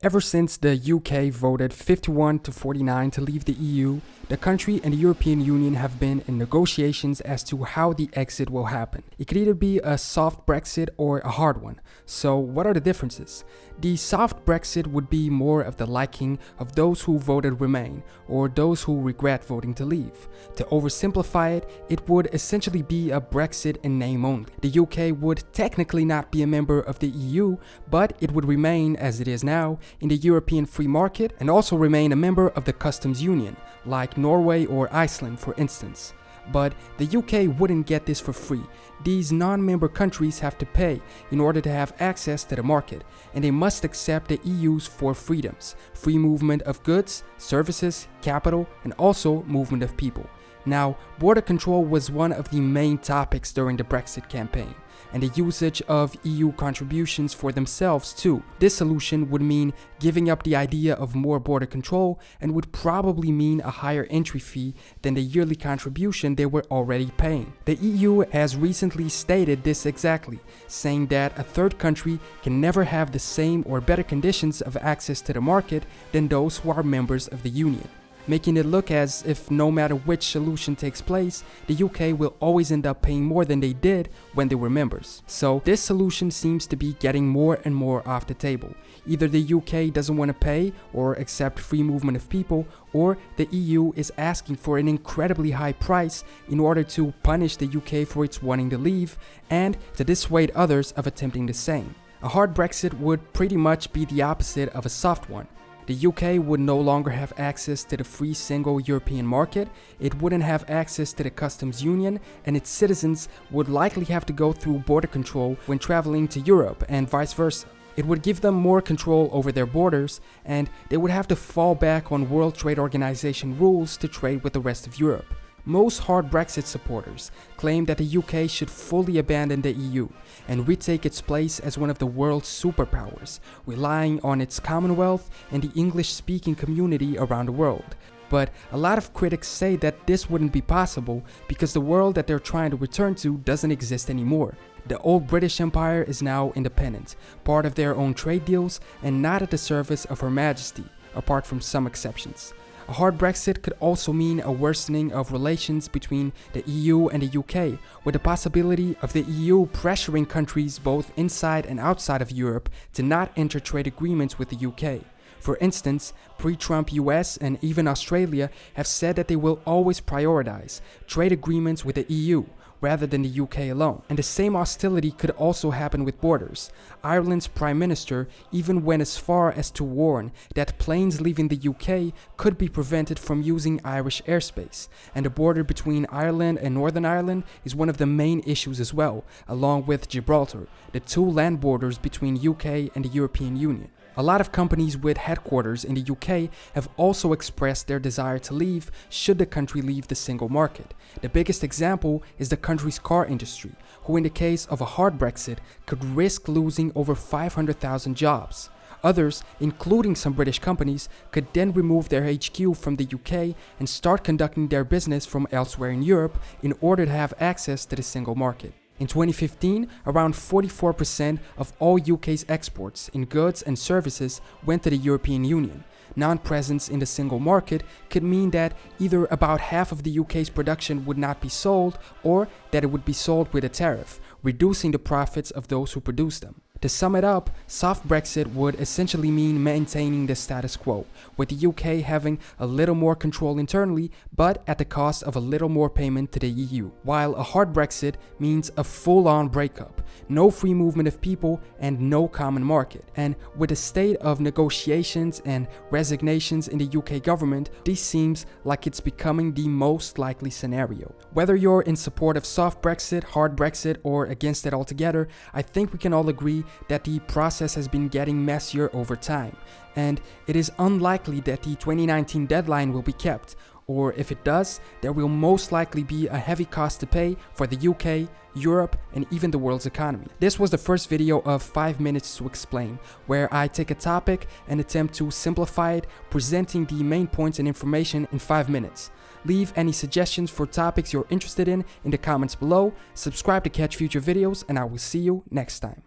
Ever since the UK voted 51 to 49 to leave the EU, the country and the European Union have been in negotiations as to how the exit will happen. It could either be a soft Brexit or a hard one. So what are the differences? The soft Brexit would be more of the liking of those who voted remain or those who regret voting to leave. To oversimplify it, it would essentially be a Brexit in name only. The UK would technically not be a member of the EU, but it would remain as it is now in the European free market and also remain a member of the customs union, like Norway or Iceland for instance. But the UK wouldn't get this for free. These non-member countries have to pay in order to have access to the market, and they must accept the EU's four freedoms: free movement of goods, services, capital, and also movement of people. Now, border control was one of the main topics during the Brexit campaign, and the usage of EU contributions for themselves too. This solution would mean giving up the idea of more border control and would probably mean a higher entry fee than the yearly contribution they were already paying. The EU has recently stated this exactly, saying that a third country can never have the same or better conditions of access to the market than those who are members of the Union, making it look as if no matter which solution takes place, the UK will always end up paying more than they did when they were members. So this solution seems to be getting more and more off the table. Either the UK doesn't want to pay or accept free movement of people, or the EU is asking for an incredibly high price in order to punish the UK for its wanting to leave and to dissuade others of attempting the same. A hard Brexit would pretty much be the opposite of a soft one. The UK would no longer have access to the free single European market, it wouldn't have access to the customs union, and its citizens would likely have to go through border control when traveling to Europe and vice versa. It would give them more control over their borders, and they would have to fall back on World Trade Organization rules to trade with the rest of Europe. Most hard Brexit supporters claim that the UK should fully abandon the EU and retake its place as one of the world's superpowers, relying on its Commonwealth and the English-speaking community around the world. But a lot of critics say that this wouldn't be possible because the world that they're trying to return to doesn't exist anymore. The old British Empire is now independent, part of their own trade deals, and not at the service of Her Majesty, apart from some exceptions. A hard Brexit could also mean a worsening of relations between the EU and the UK, with the possibility of the EU pressuring countries both inside and outside of Europe to not enter trade agreements with the UK. For instance, pre-Trump US and even Australia have said that they will always prioritize trade agreements with the EU rather than the UK alone. And the same hostility could also happen with borders. Ireland's Prime Minister even went as far as to warn that planes leaving the UK could be prevented from using Irish airspace. And the border between Ireland and Northern Ireland is one of the main issues as well, along with Gibraltar, the two land borders between UK and the European Union. A lot of companies with headquarters in the UK have also expressed their desire to leave should the country leave the single market. The biggest example is the country's car industry, who in the case of a hard Brexit could risk losing over 500,000 jobs. Others, including some British companies, could then remove their HQ from the UK and start conducting their business from elsewhere in Europe in order to have access to the single market. In 2015, around 44% of all UK's exports in goods and services went to the European Union. Non-presence in the single market could mean that either about half of the UK's production would not be sold or that it would be sold with a tariff, reducing the profits of those who produce them. To sum it up, soft Brexit would essentially mean maintaining the status quo, with the UK having a little more control internally, but at the cost of a little more payment to the EU. While a hard Brexit means a full-on breakup, no free movement of people, and no common market. And with a state of negotiations and resignations in the UK government, this seems like it's becoming the most likely scenario. Whether you're in support of soft Brexit, hard Brexit, or against it altogether, I think we can all agree that the process has been getting messier over time, and it is unlikely that the 2019 deadline will be kept, or if it does, there will most likely be a heavy cost to pay for the UK, Europe, and even the world's economy. This was the first video of 5 minutes to explain, where I take a topic and attempt to simplify it, presenting the main points and information in 5 minutes. Leave any suggestions for topics you're interested in the comments below, subscribe to catch future videos, and I will see you next time.